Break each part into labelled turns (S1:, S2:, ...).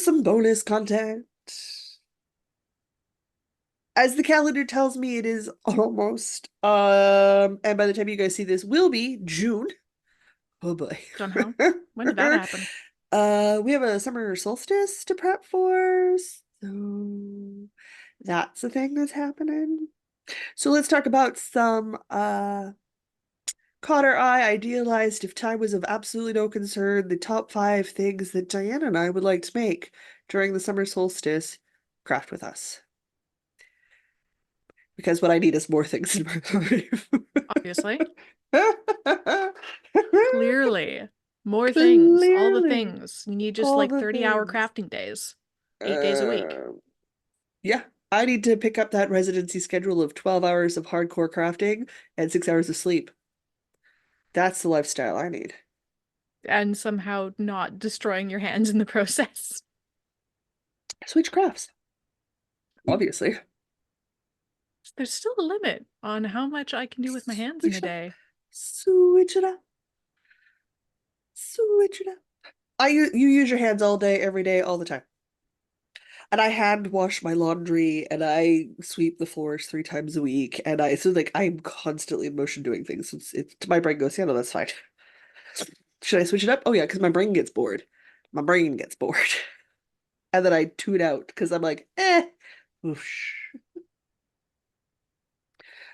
S1: some bonus content. As the calendar tells me, it is almost and by the time you guys see this will be June. Oh boy.
S2: Don't know. When did that happen?
S1: We have a summer solstice to prep for, so that's a thing that's happening. So let's talk about some caught our eye, idealized, if time was of absolutely no concern, the top 5 things that Diana and I would like to make during the summer solstice. Craft with us. Because what I need is more things in my life.
S2: Obviously. Clearly. More things. All the
S1: Clearly,
S2: things. You need just
S1: all
S2: like
S1: the
S2: 30-hour
S1: things.
S2: crafting days. 8 days a week.
S1: Uh, yeah, I need to pick up that residency schedule of 12 hours of hardcore crafting and 6 hours of sleep. That's the lifestyle I need.
S2: And somehow not destroying your hands in the process.
S1: Switch crafts, obviously.
S2: There's still a limit on how much I can do with my hands in a
S1: Switch up.
S2: day.
S1: Switch it up. Switch it up. You use your hands all day, every day, all the time. And I hand wash my laundry and I sweep the floors 3 times a week. And so like I'm constantly in motion doing things. It's my brain goes, yeah, no, that's fine. Should I switch it up? Oh yeah, because my brain gets bored. My brain gets bored. And then I tune out because I'm like, whoosh.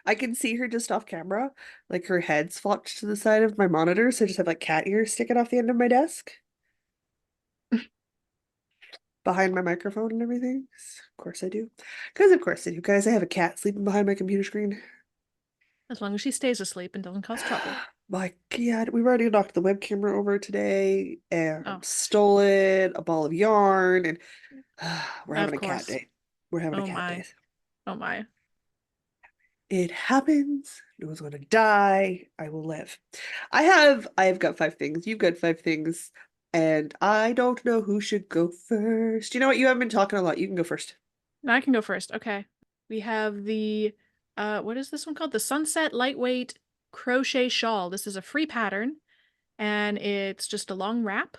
S1: I can see her just off camera, like her head flopped to the side of my monitor, so I just have like cat ears sticking off the end of my desk behind my microphone and everything. Of course I do. Because of course I do, guys. I have a cat sleeping behind my computer screen.
S2: As long as she stays asleep and doesn't cause trouble.
S1: My God, we already knocked the web camera over today and
S2: Oh,
S1: stolen a ball of yarn, and we're
S2: of
S1: having a cat
S2: course.
S1: day. We're having a
S2: Oh
S1: cat
S2: my.
S1: day.
S2: Oh my.
S1: It happens. No one's gonna die. I will live. I've got 5 things. You've got 5 things. And I don't know who should go first. You know what? You haven't been talking a lot. You can go first.
S2: Now I can go first. Okay. We have the what is this one called? The Sunset Lightweight Crochet Shawl. This is a free pattern and it's just a long wrap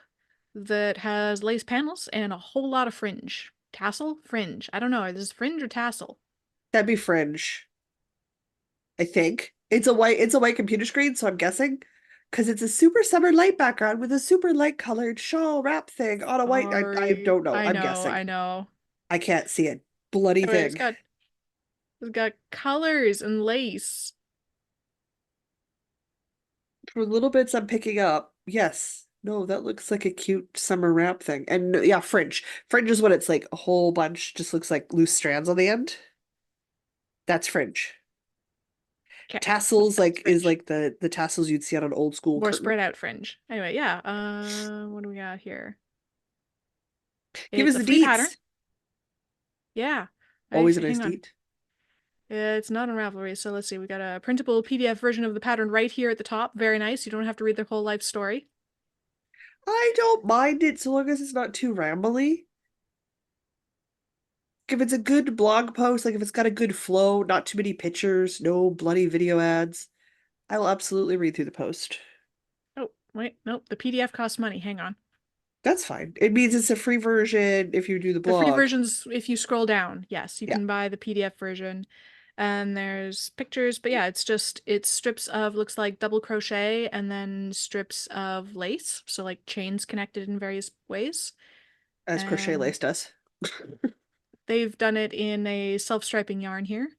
S2: that has lace panels and a whole lot of fringe. Tassel? Fringe. I don't know. Is this fringe or tassel?
S1: That'd be fringe, I think. It's a white computer screen, so I'm guessing. Because it's a super summer light background with a super light colored shawl wrap thing on a white. I
S2: Sorry.
S1: don't know.
S2: I
S1: I'm
S2: know,
S1: guessing.
S2: I know.
S1: I can't see a bloody
S2: Anyway,
S1: thing.
S2: it's got colors and lace.
S1: For little bits I'm picking up, yes. No, that looks like a cute summer wrap thing. And yeah, fringe. Fringe is what it's like a whole bunch, just looks like loose strands on the end. That's fringe.
S2: Okay.
S1: Tassels
S2: That's
S1: like is
S2: fringe.
S1: like the tassels you'd see on an old school
S2: More
S1: curtain.
S2: spread out fringe. Anyway, yeah. What do we got here?
S1: Give
S2: It's
S1: us
S2: a
S1: the
S2: free pattern.
S1: deets.
S2: Yeah.
S1: Always a nice
S2: Hang on.
S1: deet.
S2: It's not on Ravelry, so let's see. We got a printable PDF version of the pattern right here at the top. Very nice. You don't have to read their whole life story.
S1: I don't mind it so long as it's not too rambly. If it's a good blog post, like if it's got a good flow, not too many pictures, no bloody video ads, I will absolutely read through the post.
S2: Oh, wait, nope. The PDF costs money. Hang on.
S1: That's fine. It means it's a free version if you do the
S2: The free
S1: blog.
S2: versions, if you scroll down, yes, you
S1: Yeah.
S2: can buy the PDF version. And there's pictures, but yeah, it's strips of looks like double crochet and then strips of lace, so like chains connected in various ways.
S1: As Crochet
S2: And
S1: Lace does.
S2: they've done it in a self-striping yarn here.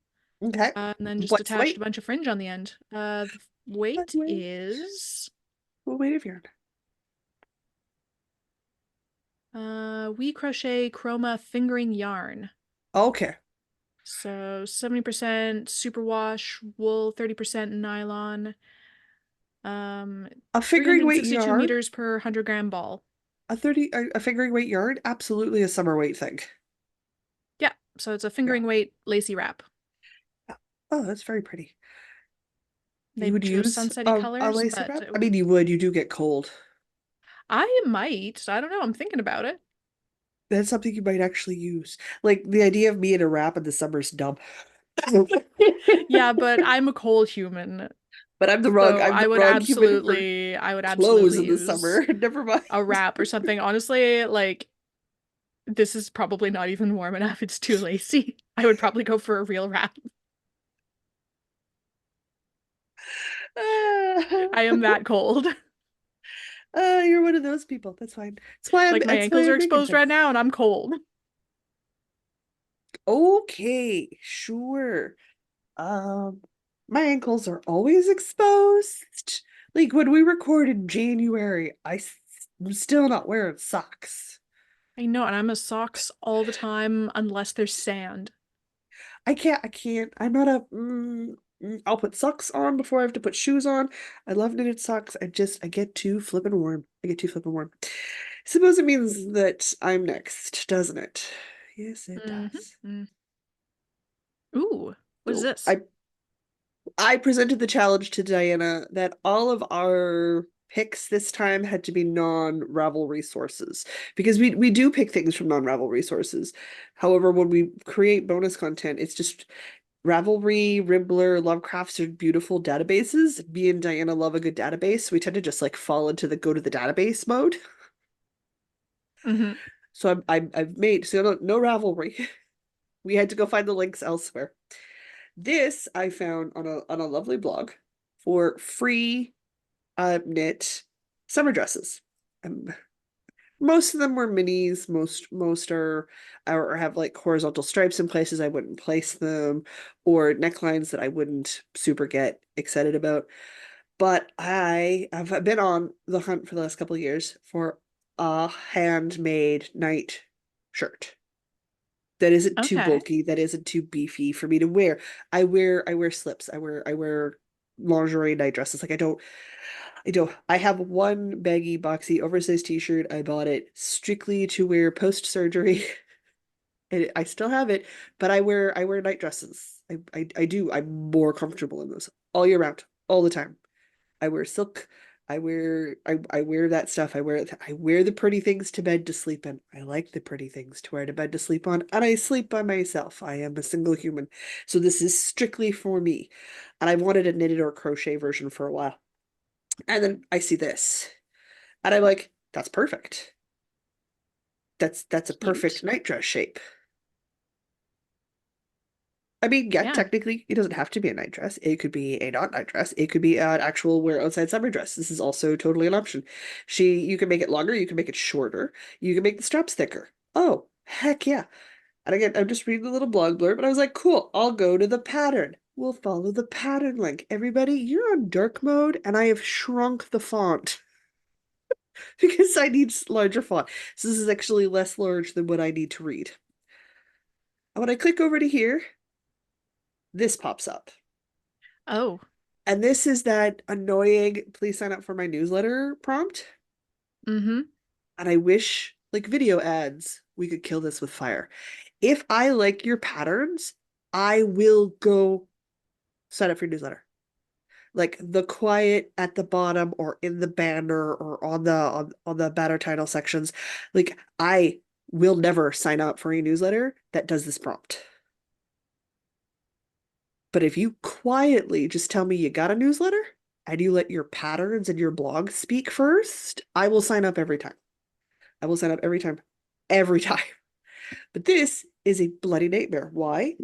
S1: Okay.
S2: And then just
S1: What's the
S2: attached a
S1: weight?
S2: bunch of fringe on the end. The
S1: What
S2: weight
S1: weight?
S2: is
S1: What weight of yarn?
S2: We Crochet Chroma fingering yarn.
S1: Okay.
S2: So 70% superwash wool, 30% nylon. Um,
S1: A fingering weight
S2: 362
S1: yarn,
S2: meters per 100-gram ball.
S1: a fingering weight yarn, absolutely a summer weight thing.
S2: Yeah, so it's a
S1: Yeah.
S2: fingering weight lacy wrap.
S1: Yeah. Oh, that's very pretty. You
S2: They
S1: would
S2: chose
S1: use
S2: sunsetty
S1: a
S2: colors,
S1: lacy
S2: but
S1: wrap? I mean, you would. You do get cold.
S2: I might. I don't know. I'm thinking about it.
S1: That's something you might actually use. Like the idea of me in a wrap in the summer's dumb.
S2: Yeah, but I'm a cold human,
S1: But
S2: so
S1: I'm the wrong human for
S2: I would
S1: clothes
S2: absolutely
S1: in the
S2: use
S1: summer. Never mind.
S2: a wrap or something. Honestly, like This is probably not even warm enough. It's too lacy. I would probably go for a real wrap. I am that cold.
S1: You're one of those people. That's fine. That's why I'm
S2: Like my
S1: that's why
S2: ankles are
S1: I'm making
S2: exposed right
S1: things.
S2: now and I'm cold.
S1: Okay, sure. Um, my ankles are always exposed. Like when we record in January, I'm still not wearing socks.
S2: I know, and I'm a socks all the time unless there's sand.
S1: I can't. I'm not a I'll put socks on before I have to put shoes on. I love knitted socks. I get too flippin' warm. I get too flippin' warm. Suppose it means that I'm next, doesn't it? Yes, it does.
S2: Mm. Ooh, what is
S1: So
S2: this?
S1: I presented the challenge to Diana that all of our picks this time had to be non-Ravelry sources because we do pick things from non-Ravelry sources. However, when we create bonus content, it's just Ravelry, Ribbler, Lovecrafts are beautiful databases. Me and Diana love a good database, so we tend to just like fall into the go to the database mode.
S2: Hmm.
S1: So I've made so no Ravelry. We had to go find the links elsewhere. This I found on a lovely blog for free knit summer dresses. Um, most of them were minis. Most are or have like horizontal stripes in places I wouldn't place them, or necklines that I wouldn't super get excited about. But I have been on the hunt for the last couple of years for a handmade night shirt that isn't too
S2: Okay.
S1: bulky, that isn't too beefy for me to wear. I wear slips. I wear lingerie night dresses. Like I have one baggy, boxy, oversized t-shirt. I bought it strictly to wear post-surgery. And I still have it, but I wear night dresses. I do. I'm more comfortable in those all year round, all the time. I wear silk. I wear that stuff. I wear the pretty things to bed to sleep in. I like the pretty things to wear to bed to sleep on, and I sleep by myself. I am a single human. So this is strictly for me. And I wanted a knitted or crochet version for a while. And then I see this. And I'm like, that's perfect. That's a perfect
S2: Cute.
S1: nightdress shape. I mean, yeah,
S2: Yeah.
S1: technically, it doesn't have to be a nightdress. It could be a not nightdress. It could be an actual wear outside summer dress. This is also totally an option. You can make it longer, you can make it shorter, you can make the straps thicker. Oh, heck yeah. And again, I'm just reading the little blog blurb, and I was like, cool, I'll go to the pattern. We'll follow the pattern link. Everybody, you're on dark mode, and I have shrunk the font because I need larger font. So this is actually less large than what I need to read. And when I click over to here, this pops up.
S2: Oh.
S1: And this is that annoying, please sign up for my newsletter prompt.
S2: Mm-hmm.
S1: And I wish, like video ads, we could kill this with fire. If I like your patterns, I will go sign up for your newsletter. Like the quiet at the bottom or in the banner or on the banner title sections. Like I will never sign up for a newsletter that does this prompt. But if you quietly just tell me you got a newsletter and you let your patterns and your blog speak first, I will sign up every time. I will sign up every time. Every time. But this is a bloody nightmare. Why?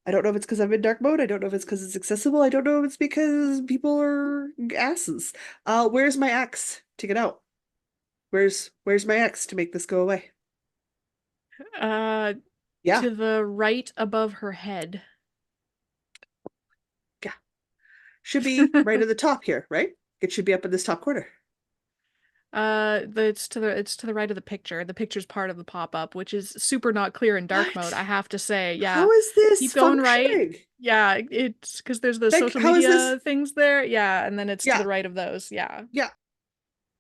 S1: I don't know if it's because I'm in dark mode. I don't know if it's because it's accessible. I don't know if it's because people are asses. Where's my X to get out? Where's my X to make this go away?
S2: Uh,
S1: Yeah,
S2: to the right above her head.
S1: yeah. Should be right at the top here, right? It should be up in this top corner.
S2: It's to the right of the picture. The picture's part of the pop-up, which is super not clear in dark mode,
S1: What?
S2: I have to say. Yeah.
S1: How is this
S2: Keep going right.
S1: functioning?
S2: Yeah, it's because there's the
S1: Like,
S2: social
S1: how is this?
S2: media things there. Yeah, and then it's to
S1: Yeah,
S2: the right of those. Yeah.
S1: yeah.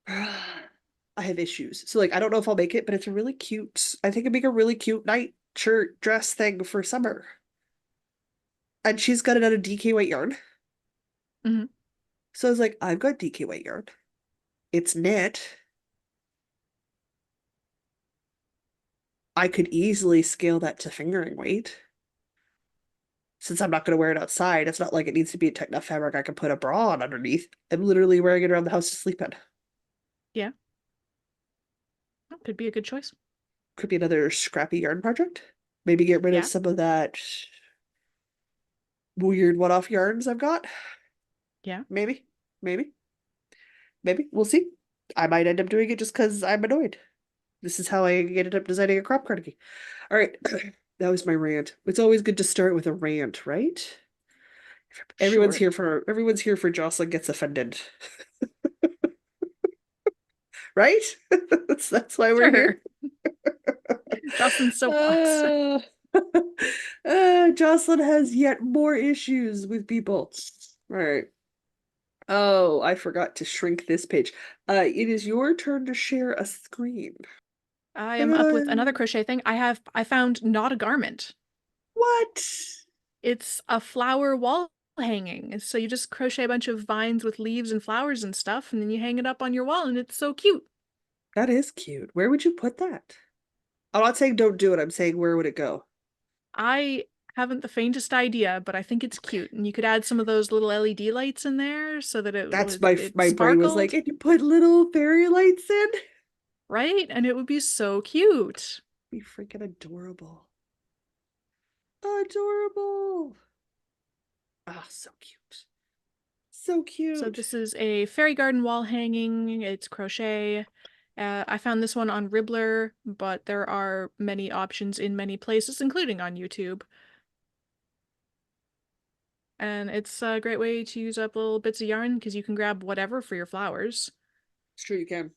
S1: I have issues. So like I don't know if I'll make it, but it's a really cute. I think it'd make a really cute night shirt dress thing for summer. And she's got it out of DK white yarn.
S2: Hmm.
S1: So I was like, I've got DK white yarn. It's knit. I could easily scale that to fingering weight. Since I'm not going to wear it outside, it's not like it needs to be a tight enough fabric I can put a bra on underneath. I'm literally wearing it around the house to sleep in.
S2: Yeah, that could be a good choice.
S1: Could be another scrappy yarn project. Maybe get rid of
S2: Yeah,
S1: some of that weird one-off yarns I've got.
S2: yeah,
S1: Maybe, maybe, maybe. We'll see. I might end up doing it just because I'm annoyed. This is how I ended up designing a crop cardigan. All right, that was my rant. It's always good to start with a rant, right?
S2: sure.
S1: Everyone's here for Jocelyn gets offended, right? That's why we're
S2: Sure.
S1: here.
S2: Jocelyn's soapbox.
S1: Uh, Jocelyn has yet more issues with people. All right. Oh, I forgot to shrink this page. It is your turn to share a screen.
S2: I am up with another
S1: Ta-da!
S2: crochet thing. I found not a garment.
S1: What?
S2: It's a flower wall hanging. So you just crochet a bunch of vines with leaves and flowers and stuff, and then you hang it up on your wall, and it's so cute.
S1: That is cute. Where would you put that? I'm not saying don't do it. I'm saying where would it go?
S2: I haven't the faintest idea, but I think it's cute. And you could add some of those little LED lights in there so that
S1: That's my
S2: it
S1: my brain was like,
S2: sparkled,
S1: and you put little fairy lights in?
S2: right? And it would be so cute.
S1: Be freaking adorable. Adorable. Ah, so cute. So
S2: So
S1: cute.
S2: this is a fairy garden wall hanging. It's crochet. I found this one on Ribbler, but there are many options in many places, including on YouTube. And it's a great way to use up little bits of yarn because you can grab whatever for your flowers.
S1: It's true you can.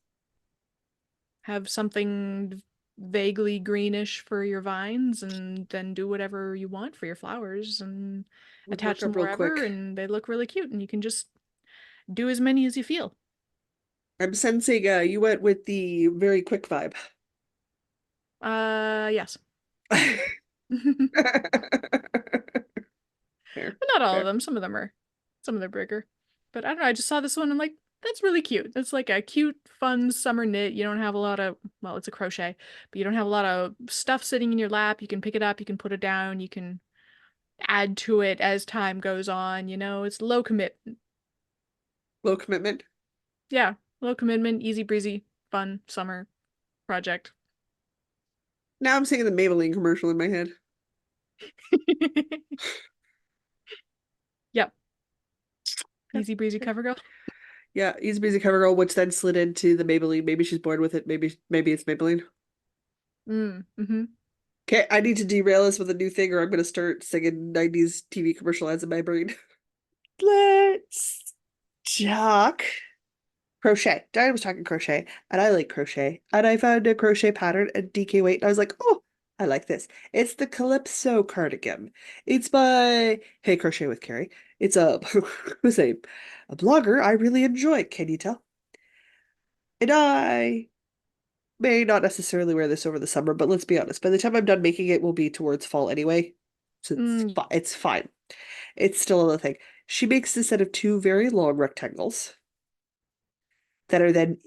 S2: Have something vaguely greenish for your vines, and then do whatever you want for your flowers and
S1: Would
S2: attach
S1: work
S2: them
S1: up real
S2: wherever,
S1: quick.
S2: and they look really cute, and you can just do as many as you feel.
S1: I'm sensing you went with the very quick vibe.
S2: Yes.
S1: Fair,
S2: But not all of
S1: fair.
S2: them. Some of them are bigger. But I don't know, I just saw this one. I'm like, that's really cute. It's like a cute, fun summer knit. You don't have a lot of, well, it's a crochet, but you don't have a lot of stuff sitting in your lap. You can pick it up, you can put it down, you can add to it as time goes on. It's low commitment.
S1: Low commitment.
S2: Yeah, low commitment, easy breezy, fun summer project.
S1: Now I'm singing the Maybelline commercial in my head.
S2: Yep,
S1: Yep,
S2: easy breezy
S1: yep.
S2: cover girl.
S1: Yeah, Easy Breezy CoverGirl, which then slid into the Maybelline. Maybe she's bored with it. Maybe it's Maybelline.
S2: Mm-hmm.
S1: Okay, I need to derail this with a new thing, or I'm gonna start singing 90s TV commercial ads in my brain. Let's talk crochet. Diane was talking crochet, and I like crochet. And I found a crochet pattern at DK Weight, and I was like, oh, I like this. It's the Calypso Cardigan. It's by Hey Crochet with Carrie. It's a who's a blogger I really enjoy. Can you tell? And I may not necessarily wear this over the summer, but let's be honest, by the time I'm done making it, will be towards fall anyway. So
S2: Mm,
S1: it's fine. It's still a thing. She makes a set of two very long rectangles that are then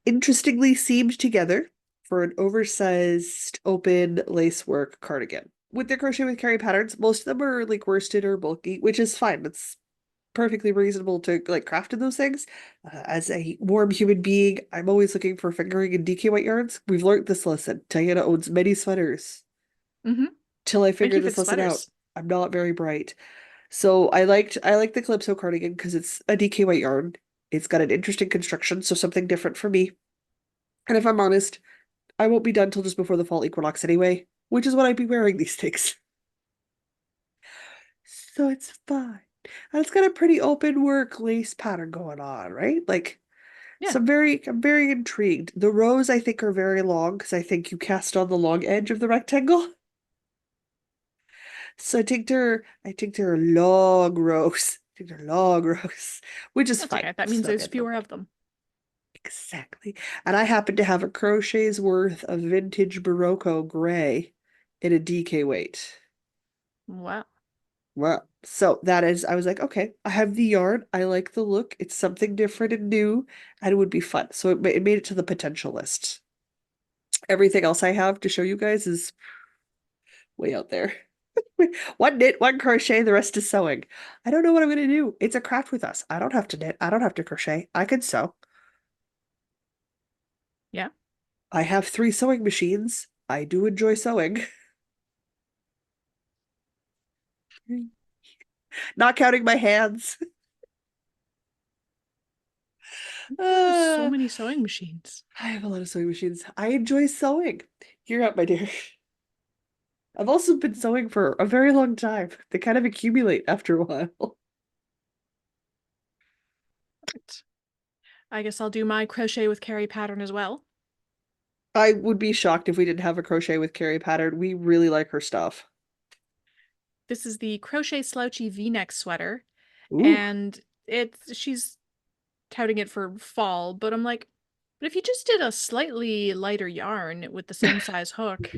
S1: interestingly seamed together for an oversized open lacework cardigan. With their crochet with carry patterns, most of them are like worsted or bulky, which is fine. It's perfectly reasonable to like craft in those things. As a warm human being, I'm always looking for fingering and DK white yarns. We've learned this lesson. Diana owns many sweaters.
S2: mm-hmm.
S1: Till I
S2: Thank
S1: figure
S2: you for
S1: this
S2: the
S1: lesson out,
S2: sweaters.
S1: I'm not very bright. So I like the Calypso cardigan because it's a DK white yarn. It's got an interesting construction, so something different for me. And if I'm honest, I won't be done till just before the fall equinox anyway, which is when I'd be wearing these things. So it's fine. And it's got a pretty open work lace pattern going on, right? Like,
S2: Yeah.
S1: so I'm very intrigued. The rows I think are very long because I think you cast on the long edge of the rectangle. So I think there are long rows. I think they're long rows, which is
S2: That's
S1: fine.
S2: okay. That means
S1: Still
S2: there's
S1: get them.
S2: fewer of them.
S1: Exactly. And I happen to have a crochet's worth of vintage Barocco gray in a DK weight.
S2: Wow.
S1: Well, so that is, I was like, okay, I have the yarn. I like the look. It's something different and new, and it would be fun. So it made it to the potential list. Everything else I have to show you guys is way out there. One knit, one crochet, the rest is sewing. I don't know what I'm going to do. It's a craft with us. I don't have to knit. I don't have to crochet. I can sew.
S2: Yeah.
S1: I have three sewing machines. I do enjoy sewing. Not counting my hands.
S2: You have so
S1: Uh,
S2: many sewing machines.
S1: I have a lot of sewing machines. I enjoy sewing. You're up, my dear. I've also been sewing for a very long time. They kind of accumulate after a while.
S2: Right. I guess I'll do my crochet with Carrie pattern as well.
S1: I would be shocked if we didn't have a crochet with Carrie pattern. We really like her stuff.
S2: This is the Crochet Slouchy V-neck sweater,
S1: Ooh.
S2: and she's touting it for fall, but I'm like, but if you just did a slightly lighter yarn with the same size hook,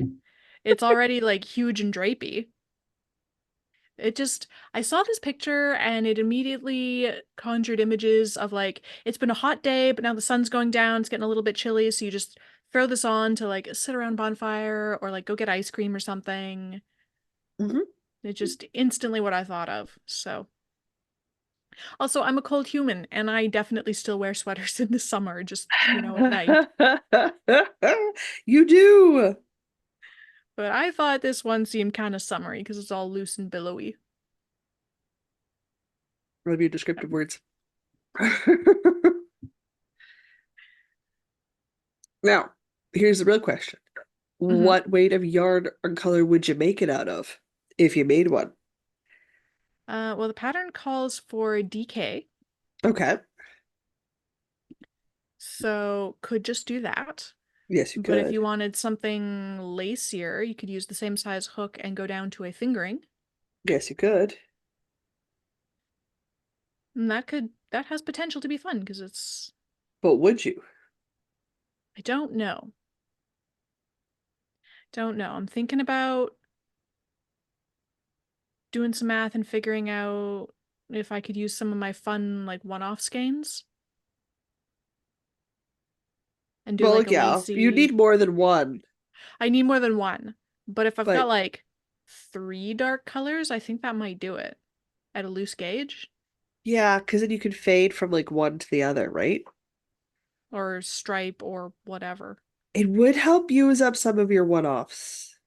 S2: it's already like huge and drapey. It just, I saw this picture and it immediately conjured images of like, it's been a hot day, but now the sun's going down, it's getting a little bit chilly, so you just throw this on to like sit around bonfire or like go get ice cream or something.
S1: Hmm.
S2: It's just instantly what I thought of. So, also, I'm a cold human and I definitely still wear sweaters in the summer, just, at night.
S1: You do.
S2: But I thought this one seemed kind of summery because it's all loose and billowy.
S1: Love your descriptive words. Now, here's the real question.
S2: Hmm.
S1: What weight of yarn or color would you make it out of if you made one?
S2: Well, the pattern calls for DK,
S1: Okay.
S2: so could just do that.
S1: Yes, you
S2: But if
S1: could.
S2: you wanted something lacier, you could use the same size hook and go down to a fingering.
S1: Yes, you could.
S2: And that has potential to be fun because it's,
S1: But would you?
S2: I don't know. Don't know. I'm thinking about doing some math and figuring out if I could use some of my fun like one-off skeins and do
S1: Well,
S2: like a
S1: yeah, you
S2: lacy.
S1: need more than one.
S2: I need more than one. But if I've got
S1: But
S2: like three dark colors, I think that might do it at a loose gauge
S1: yeah, because then you could fade from like one to the other, right?
S2: or stripe or whatever.
S1: It would help use up some of your one-offs.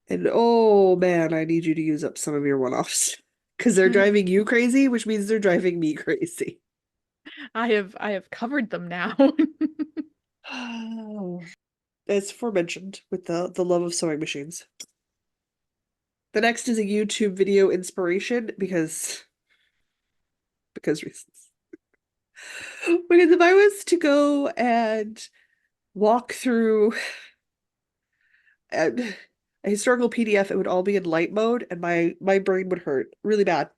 S1: And oh man, I need you to use up some of your one-offs. Because they're driving you crazy, which means they're driving me crazy.
S2: I have covered them now.
S1: As aforementioned, with the love of sewing machines. The next is a YouTube video inspiration because reasons. Because if I was to go and walk through a historical PDF, it would all be in light mode, and my brain would hurt really bad.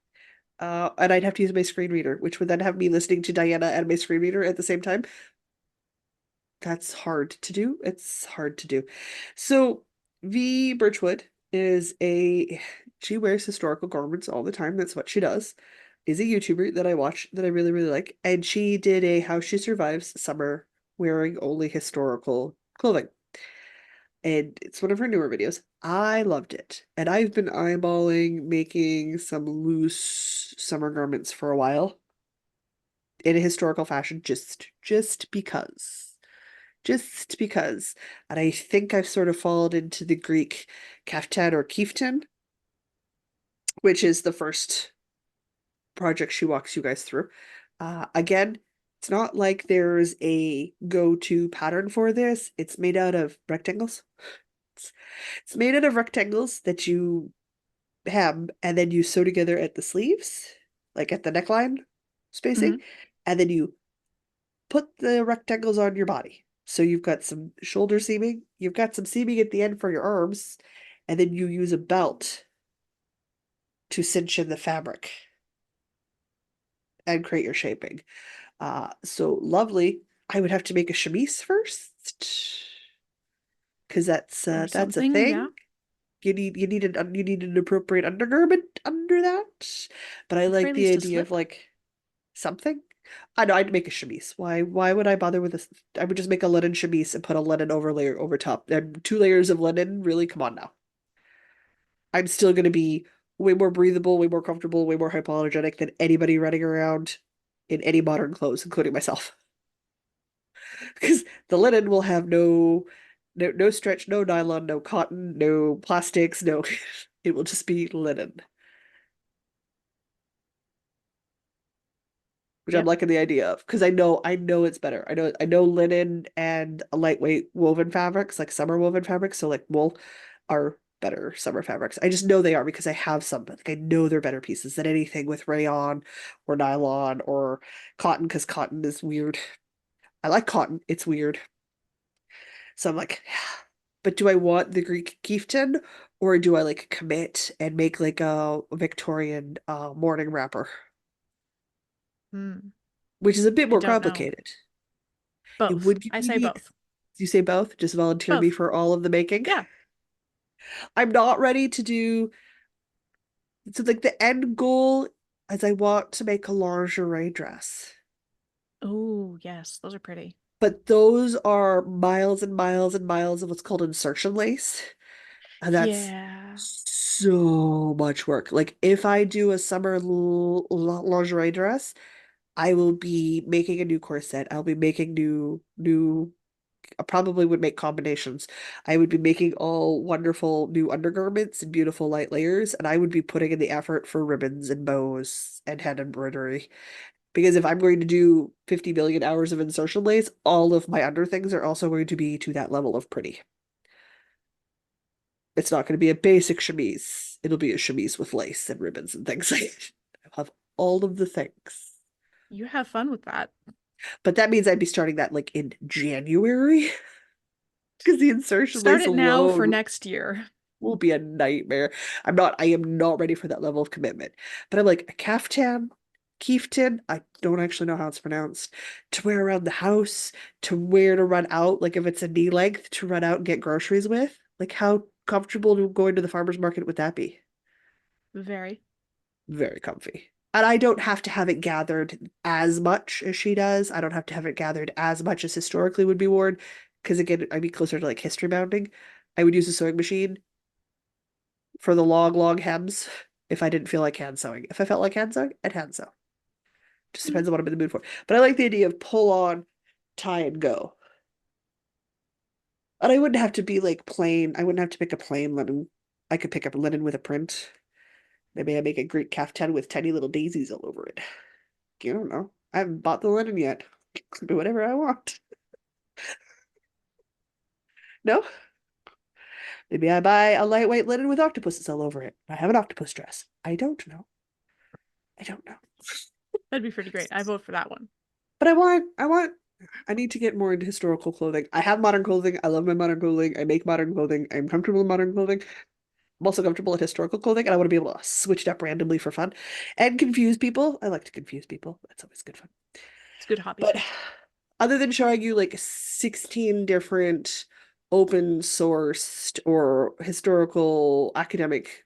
S1: And I'd have to use my screen reader, which would then have me listening to Diana and my screen reader at the same time. That's hard to do. It's hard to do. So V Birchwood is a she wears historical garments all the time. That's what she does. Is a YouTuber that I watch that I really, really like. And she did a how she survives summer wearing only historical clothing. And it's one of her newer videos. I loved it. And I've been eyeballing making some loose summer garments for a while in a historical fashion just because. Just because. And I think I've sort of fallen into the Greek kaftan or kieftan, which is the first project she walks you guys through. Again, it's not like there's a go-to pattern for this. It's made out of rectangles. It's, it's made out of rectangles that you hem and then you sew together at the sleeves, like at the neckline spacing,
S2: Hmm.
S1: and then you put the rectangles on your body. So you've got some shoulder seaming, you've got some seaming at the end for your arms, and then you use a belt to cinch in the fabric and create your shaping. So lovely. I would have to make a chemise first because
S2: Or
S1: that's a
S2: something, yeah.
S1: thing. You need an appropriate undergarment under that. But I
S2: Or
S1: like
S2: at
S1: the
S2: least a
S1: idea of
S2: slip.
S1: like something. I know I'd make a chemise. Why would I bother with this? I would just make a linen chemise and put a linen overlay over top. And two layers of linen, really? Come on now. I'm still gonna be way more breathable, way more comfortable, way more hypoallergenic than anybody running around in any modern clothes, including myself. because the linen will have no stretch, no nylon, no cotton, no plastics, no it will just be linen, which I'm
S2: Yep.
S1: liking the idea of because I know it's better. I know linen and lightweight woven fabrics, like summer woven fabrics, so like wool are better summer fabrics. I just know they are because I have some, but like I know they're better pieces than anything with rayon or nylon or cotton because cotton is weird. I like cotton, it's weird. So I'm like, but do I want the Greek chieftain or do I like commit and make like a Victorian morning wrapper,
S2: Hmm.
S1: which is a bit
S2: I
S1: more
S2: don't know.
S1: complicated. It
S2: Both.
S1: would give
S2: I
S1: me
S2: say
S1: the,
S2: both.
S1: you say both? Just volunteer me
S2: Both.
S1: for all of the making.
S2: Yeah.
S1: I'm not ready to do, so like the end goal is I want to make a lingerie dress.
S2: Oh, yes. Those are pretty.
S1: But those are miles and miles and miles of what's called insertion lace. And that's
S2: Yeah.
S1: so much work. Like if I do a summer lingerie dress, I will be making a new corset. I'll be making I probably would make combinations. I would be making all wonderful new undergarments and beautiful light layers, and I would be putting in the effort for ribbons and bows and hand embroidery. Because if I'm going to do 50 million hours of insertion lace, all of my underthings are also going to be to that level of pretty. It's not going to be a basic chemise. It'll be a chemise with lace and ribbons and things. I'll have all of the things.
S2: You have fun with that.
S1: But that means I'd be starting that like in January because the insertion
S2: Start
S1: lace
S2: it now for
S1: alone
S2: next year.
S1: will be a nightmare. I am not ready for that level of commitment. But I'm like a caftan, kieftin, I don't actually know how it's pronounced, to wear around the house, to wear to run out, like if it's a knee length, to run out and get groceries with. Like how comfortable to going to the farmer's market would that be?
S2: Very.
S1: Very comfy. And I don't have to have it gathered as much as she does. I don't have to have it gathered as much as historically would be worn. Because again, I'd be closer to like history bounding. I would use a sewing machine for the long, long hems if I didn't feel like hand sewing. If I felt like hand sewing, I'd hand sew. Just
S2: Mhm.
S1: depends on what I'm in the mood for. But I like the idea of pull on, tie and go. And I wouldn't have to be like plain. I wouldn't have to pick a plain linen. I could pick up linen with a print. Maybe I make a Greek caftan with tiny little daisies all over it. I don't know. I haven't bought the linen yet. Do whatever I want. No? Maybe I buy a lightweight linen with octopuses all over it. I have an octopus dress. I don't know. I don't know.
S2: That'd be pretty great. I vote for that one.
S1: But I need to get more into historical clothing. I have modern clothing. I love my modern clothing. I make modern clothing. I'm comfortable in modern clothing. I'm also comfortable in historical clothing, and I want to be able to switch it up randomly for fun and confuse people. I like to confuse people. That's always good fun.
S2: It's a good hobby.
S1: But other than showing you like 16 different open sourced or historical academic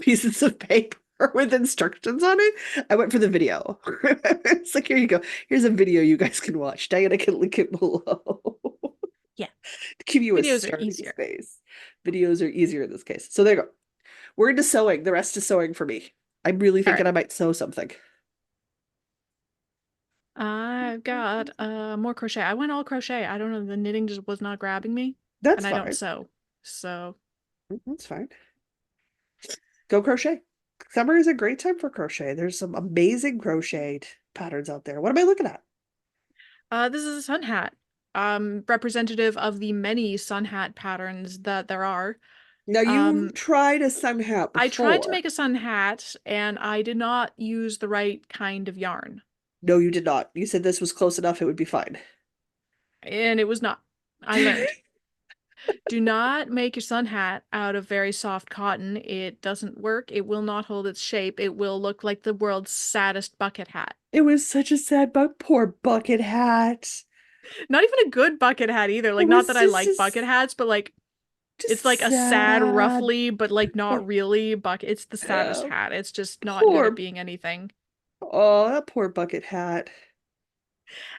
S1: pieces of paper with instructions on it, I went for the video. It's like, here you go. Here's a video you guys can watch. Diana can link it below
S2: Yeah.
S1: to give you a
S2: Videos are
S1: starting
S2: easier.
S1: space. Videos are easier in this case. So there you go. We're into sewing. The rest is sewing for me. I'm really
S2: All
S1: thinking
S2: right.
S1: I might sew something.
S2: I've got more crochet. I went all crochet. I don't know, the knitting just was not grabbing me,
S1: That's
S2: and I don't
S1: fine.
S2: sew. So,
S1: That's fine. Go crochet. Summer is a great time for crochet. There's some amazing crocheted patterns out there. What am I looking at?
S2: this is a sun hat. Representative of the many sun hat patterns that there are.
S1: Now you've
S2: Um,
S1: tried a sun hat
S2: I tried to
S1: before.
S2: make a sun hat and I did not use the right kind of yarn,
S1: No, you did not. You said this was close enough, it would be fine.
S2: and it was not. I learned. Do not make your sun hat out of very soft cotton. It doesn't work. It will not hold its shape. It will look like the world's saddest bucket hat.
S1: It was such a sad bug. Poor bucket hat.
S2: Not even a good bucket hat either.
S1: It
S2: Like, not
S1: was
S2: that I like bucket hats, but like it's
S1: just
S2: like a sad,
S1: sad.
S2: roughly, but like not really bucket. It's the saddest
S1: Uh,
S2: hat. It's just not good at
S1: poor,
S2: being anything.
S1: oh, that poor bucket hat.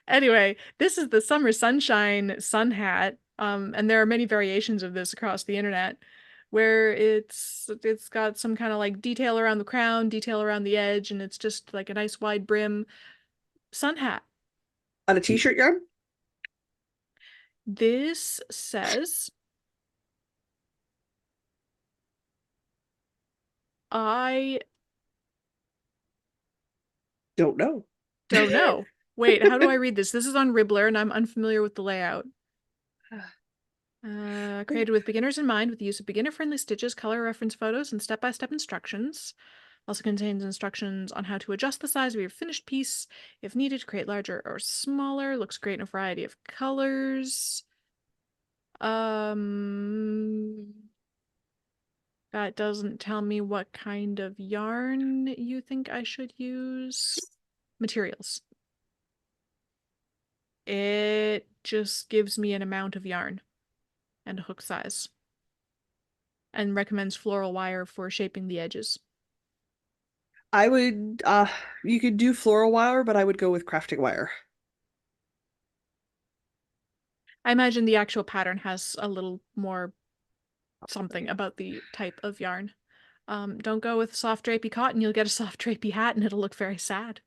S2: Anyway, this is the summer sunshine sun hat. And there are many variations of this across the internet where it's got some kind of like detail around the crown, detail around the edge, and it's just like a nice wide brim sun hat.
S1: On a t-shirt yarn?
S2: This says I
S1: Don't know.
S2: don't know. Wait, how do I read this? This is on Ribbler and I'm unfamiliar with the layout. Created with beginners in mind with the use of beginner-friendly stitches, color reference photos, and step-by-step instructions. Also contains instructions on how to adjust the size of your finished piece if needed to create larger or smaller. Looks great in a variety of colors. Um, that doesn't tell me what kind of yarn you think I should use. Materials. It just gives me an amount of yarn and a hook size and recommends floral wire for shaping the edges.
S1: I would you could do floral wire, but I would go with crafting wire.
S2: I imagine the actual pattern has a little more something about the type of yarn. Don't go with soft drapey cotton. You'll get a soft drapey hat and it'll look very sad.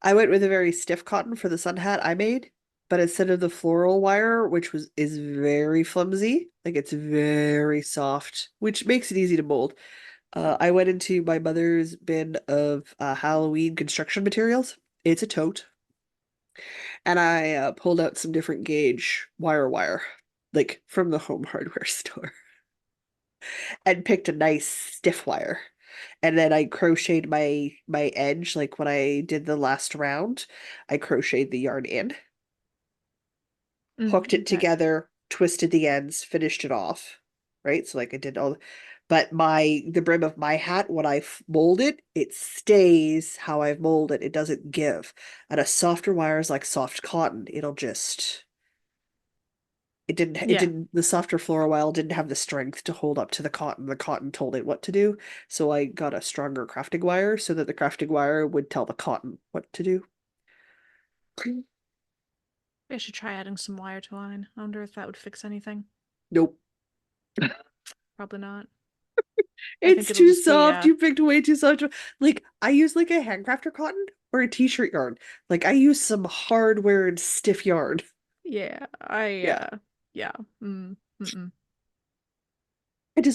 S1: I went with a very stiff cotton for the sun hat I made, but instead of the floral wire, which was is very flimsy, like it's very soft, which makes it easy to mold. I went into my mother's bin of Halloween construction materials. It's a tote, and I pulled out some different gauge wire, like from the home hardware store, and picked a nice stiff wire. And then I crocheted my edge, like when I did the last round, I crocheted the yarn in, hooked it
S2: Okay.
S1: together, twisted the ends, finished it off. Right? So like I did all, but the brim of my hat, when I mold it, it stays how I've molded. It doesn't give. And a softer wire is like soft cotton. It'll just
S2: Yeah.
S1: the softer floral wire didn't have the strength to hold up to the cotton. The cotton told it what to do. So I got a stronger crafting wire so that the crafting wire would tell the cotton what to do.
S2: I should try adding some wire to mine. I wonder if that would fix anything.
S1: Nope.
S2: Probably not. I think
S1: It's
S2: it'll
S1: too
S2: just be
S1: soft. You picked way too soft. Like I use like a handcrafter cotton or a t-shirt yarn. Like I use some hardware and stiff yarn.
S2: yeah,
S1: Yeah.
S2: yeah. Mm-mm.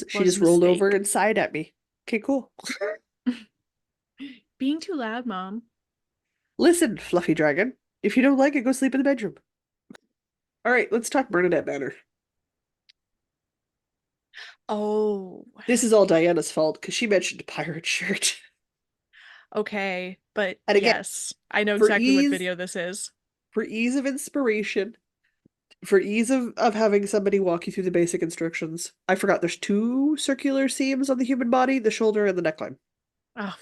S1: She
S2: Was a
S1: just rolled over
S2: mistake.
S1: and sighed at me. Okay, cool.
S2: Being too loud, Mom.
S1: Listen, fluffy dragon. If you don't like it, go sleep in the bedroom. All right, let's talk Bernadette Manor.
S2: Oh,
S1: This is all Diana's fault because she mentioned pirate shirt.
S2: okay. But
S1: And again,
S2: yes, I know
S1: for
S2: exactly what
S1: ease,
S2: video this is.
S1: for ease of inspiration, for ease of having somebody walk you through the basic instructions, I forgot there's two circular seams on the human body, the shoulder and the neckline.
S2: Oh,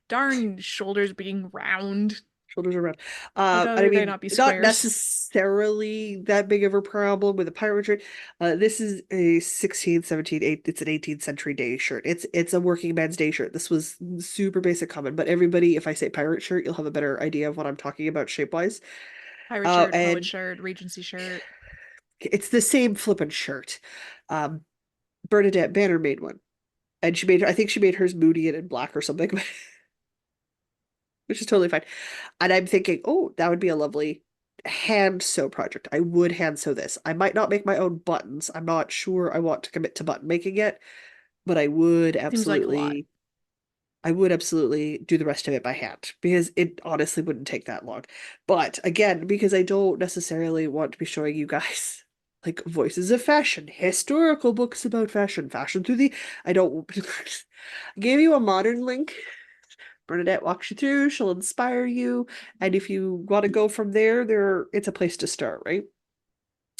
S2: darn shoulders being round.
S1: Shoulders are round.
S2: How
S1: And I
S2: dare they
S1: mean,
S2: not be
S1: not
S2: squares?
S1: necessarily that big of a problem with a pirate shirt. This is a 16th, 17th, 8th, it's an 18th century day shirt. It's a working man's day shirt. This was super basic common, but everybody, if I say pirate shirt, you'll have a better idea of what I'm talking about shape-wise.
S2: Pirate shirt, poet
S1: And
S2: shirt, Regency shirt.
S1: it's the same flippin' shirt. Um, Bernadette Banner made one. And I think she made hers moody and in black or something, which is totally fine. And I'm thinking, oh, that would be a lovely hand sew project. I would hand sew this. I might not make my own buttons. I'm not sure I want to commit to button making yet, but
S2: Seems like a lot.
S1: I would absolutely do the rest of it by hand because it honestly wouldn't take that long. But again, because I don't necessarily want to be showing you guys like voices of fashion, historical books about fashion, fashion through the I don't I gave you a modern link. Bernadette walks you through, she'll inspire you, and if you want to go from there, it's a place to start, right?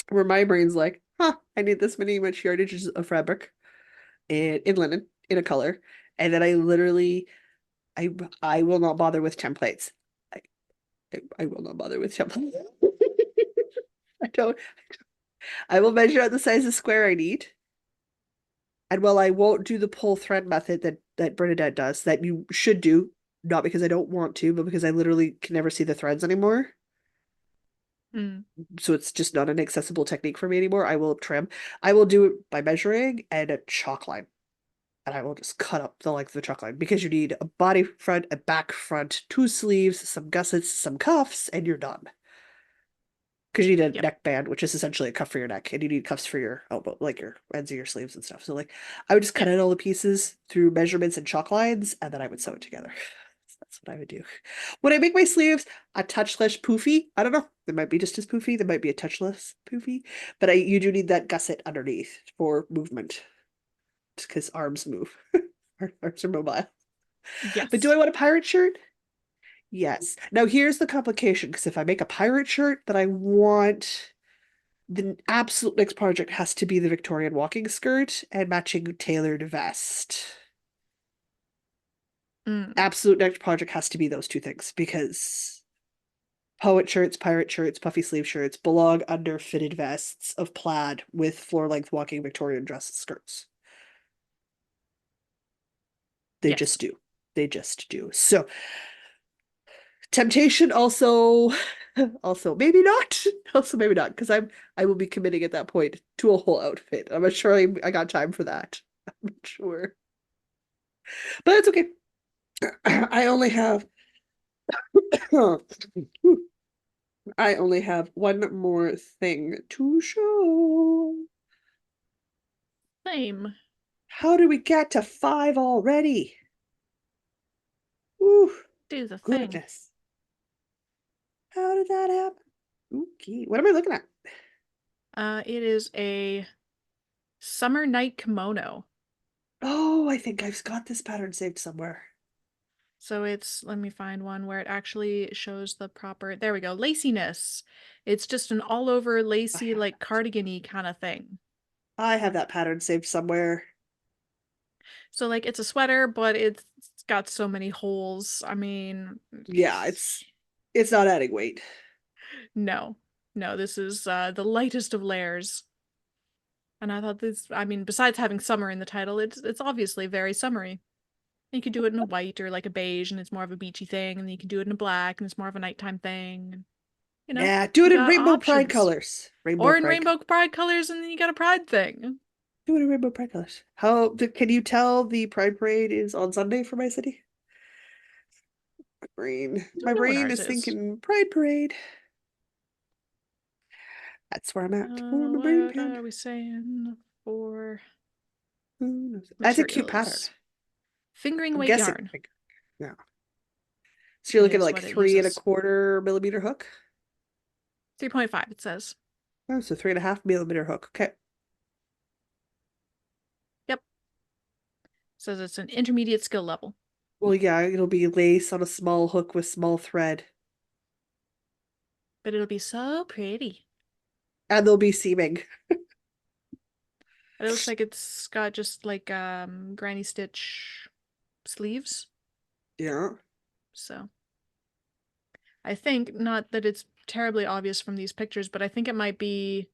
S1: Where my brain's like, huh, I need this many much yardages of fabric and in linen in a color, and then I I will not bother with templates. I I will not bother with templates. I don't. I will measure out the size of square I need, and while I won't do the pull thread method that Bernadette does, that you should do, not because I don't want to, but because I literally can never see the threads anymore.
S2: Mm.
S1: So it's just not an accessible technique for me anymore. I will trim. I will do it by measuring and a chalk line. And I will just cut up the length of the chalk line because you need a body front, a back front, two sleeves, some gussets, some cuffs, and you're done. because you need a
S2: Yep.
S1: neckband, which is essentially a cuff for your neck, and you need cuffs for your elbow, like your ends of your sleeves and stuff. So like I would just cut
S2: Yep.
S1: out all the pieces through measurements and chalk lines, and then I would sew it together. So that's what I would do. When I make my sleeves a touch less poofy, I don't know. They might be just as poofy. They might be a touch less poofy, but you do need that gusset underneath for movement, because arms move. Arms are mobile. But do
S2: Yes.
S1: I want a pirate shirt? Yes. Now here's the complication, because if I make a pirate shirt, then I want the absolute next project has to be the Victorian walking skirt and matching tailored vest.
S2: Mm.
S1: Absolute next project has to be those two things because poet shirts, pirate shirts, puffy sleeve shirts belong under fitted vests of plaid with floor length walking Victorian dress skirts. They
S2: Yes.
S1: just do. They just do. So temptation also also maybe not. Also maybe not, because I will be committing at that point to a whole outfit. I'm not sure I got time for that. I'm not sure. But it's okay. I only have I only have one more thing to show.
S2: Same.
S1: How did we get to five already? Ooh,
S2: Do the thing.
S1: goodness. How did that happen? Okay. What am I looking at?
S2: It is a summer night kimono.
S1: Oh, I think I've got this pattern saved somewhere.
S2: So it's, let me find one where it actually shows the proper, there we go, laciness. It's just an all over
S1: I
S2: lacy,
S1: have
S2: like
S1: that.
S2: cardigan-y kind of thing.
S1: I have that pattern saved somewhere.
S2: So like it's a sweater, but it's got so many holes. I mean,
S1: Yeah, it's not adding weight.
S2: no. No, this is the lightest of layers. And I thought this, I mean, besides having summer in the title, it's obviously very summery. You could do it in a white or like a beige and it's more of a beachy thing, and then you can do it in a black and it's more of a nighttime thing. You know,
S1: Yeah, do
S2: you
S1: it in
S2: got
S1: rainbow pride
S2: options.
S1: colors. Rainbow
S2: Or in
S1: pride.
S2: rainbow pride colors, and then you got a pride thing.
S1: Do it in rainbow pride colors. Can you tell the pride parade is on Sunday for my city?
S2: I
S1: My
S2: don't know when
S1: brain
S2: ours
S1: is
S2: is.
S1: thinking pride parade. That's where I'm at. Oh, my brain
S2: What
S1: pan.
S2: are we saying for
S1: Who knows? That's a cute pattern.
S2: materials? Fingering
S1: I'm
S2: weight
S1: guessing.
S2: yarn.
S1: Yeah. So you're
S2: It
S1: looking at
S2: is
S1: like
S2: what it
S1: 3¼ millimeter hook.
S2: 3.5, it says.
S1: Oh, so 3½ millimeter hook. Okay.
S2: Yep. Says it's an intermediate skill level.
S1: Well, yeah, it'll be lace on a small hook with small thread.
S2: But it'll be so pretty.
S1: And they'll be seaming.
S2: It looks like it's got just like granny stitch sleeves.
S1: Yeah.
S2: So I think, not that it's terribly obvious from these pictures, but I think it might be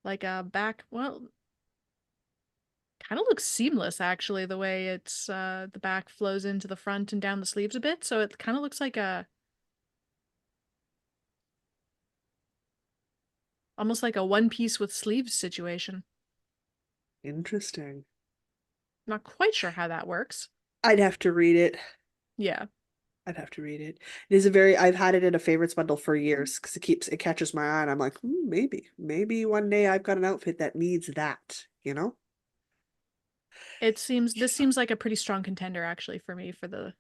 S2: like a back, well, kind of looks seamless actually, the way it's the back flows into the front and down the sleeves a bit. So it kind of looks like a almost like a one piece with sleeves situation.
S1: Interesting.
S2: Not quite sure how that works.
S1: I'd have to read it.
S2: Yeah.
S1: I'd have to read it. I've had it in a favorites bundle for years because it catches my eye and I'm like, maybe one day I've got an outfit that needs that, you know?
S2: This seems like a pretty strong contender actually for me for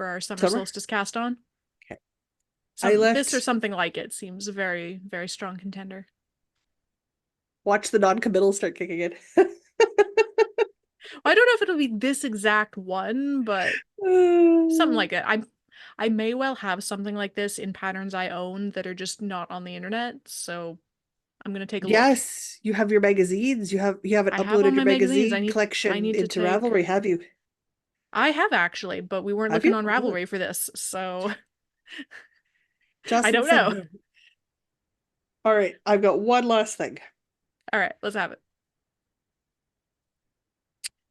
S2: our summer
S1: Summer?
S2: solstice cast on.
S1: Okay. I
S2: Some this or
S1: left,
S2: something like it seems a very, very strong contender.
S1: watch the non-committal start kicking in.
S2: Well, I don't know if it'll be this exact one, but something like it. I may well have something like this in patterns I own that are just not on the internet, so I'm gonna take a look.
S1: Yes, you have your magazines. You haven't
S2: I have all
S1: uploaded your
S2: my magazines.
S1: magazine
S2: I
S1: collection
S2: need to
S1: into
S2: take
S1: Ravelry, have you?
S2: I have actually, but we weren't
S1: Have
S2: looking
S1: you?
S2: on
S1: Oh, good.
S2: Ravelry for this, so I
S1: Jocelyn
S2: don't
S1: said
S2: know.
S1: no. All right, I've got one last thing.
S2: All right, let's have it.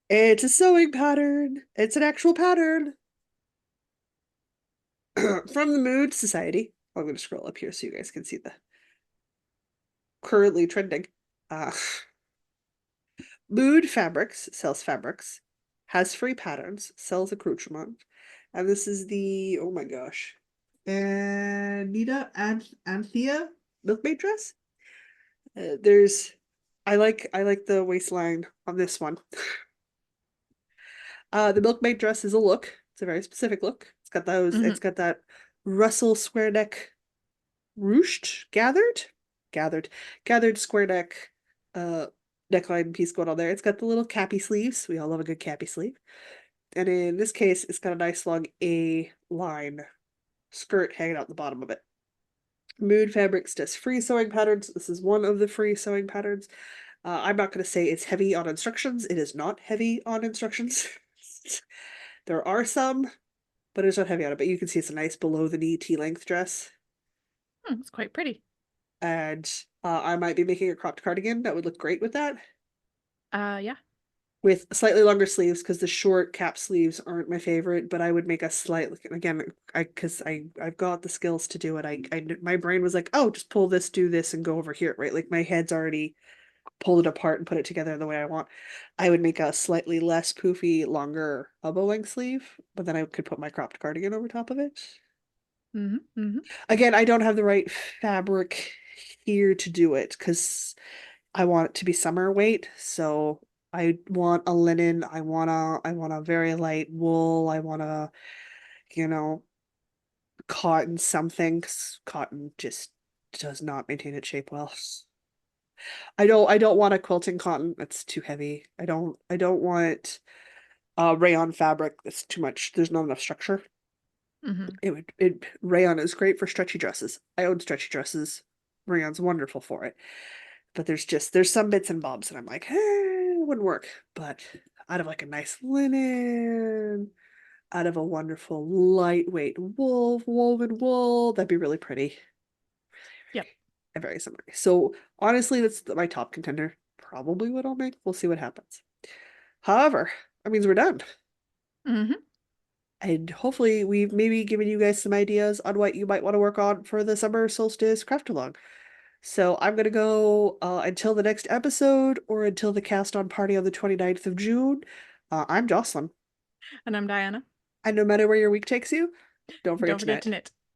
S1: It's a sewing pattern. It's an actual pattern from the Mood Society. I'm going to scroll up here so you guys can see the currently trending. Uh, Mood Fabrics sells fabrics, has free patterns, sells accoutrement, and this is the oh my gosh, Anita and Anthea Milkmaid Dress. There's I like the waistline on this one. The Milkmaid Dress is a look. It's a very specific look.
S2: Hmm.
S1: It's got that Russell square neck ruched, gathered, gathered square neck uh neckline piece going on there. It's got the little cappy sleeves. We all love a good cappy sleeve. And in this case, it's got a nice long A line skirt hanging out the bottom of it. Mood Fabrics does free sewing patterns. This is one of the free sewing patterns. I'm not going to say it's heavy on instructions. It is not heavy on instructions. There are some, but it's not heavy on it. But you can see it's a nice below the knee T-length dress.
S2: It's quite pretty.
S1: And I might be making a cropped cardigan that would look great with that.
S2: Yeah.
S1: With slightly longer sleeves because the short cap sleeves aren't my favorite, but I would make a slight again I've got the skills to do it. My brain was like, oh, just pull this, do this, and go over here, right? Like my head's already pulled it apart and put it together the way I want. I would make a slightly less poofy, longer elbow length sleeve, but then I could put my cropped cardigan over top of it.
S2: Hmm. Hmm.
S1: Again, I don't have the right fabric here to do it because I want it to be summer weight, so I want a linen, I want a very light wool, I want a, you know, cotton something 'cause cotton just does not maintain its shape well. I don't want a quilting cotton, that's too heavy. I don't want rayon fabric, that's too much. There's not enough structure.
S2: Hmm.
S1: It rayon is great for stretchy dresses. I own stretchy dresses. Rayon's wonderful for it. But there's some bits and bobs that I'm like, it wouldn't work. But out of like a nice linen, out of a wonderful lightweight woven wool, that'd be really pretty
S2: Yep.
S1: and very similar. So honestly, that's my top contender. Probably what I'll make. We'll see what happens. However, that means we're done.
S2: Hmm.
S1: And hopefully we've maybe given you guys some ideas on what you might want to work on for the summer solstice craft along. So I'm gonna go until the next episode or until the cast on party on the 29th of June. I'm Jocelyn.
S2: And I'm Diana.
S1: And no matter where your week takes you, don't forget
S2: Don't
S1: to
S2: forget to
S1: knit.
S2: knit.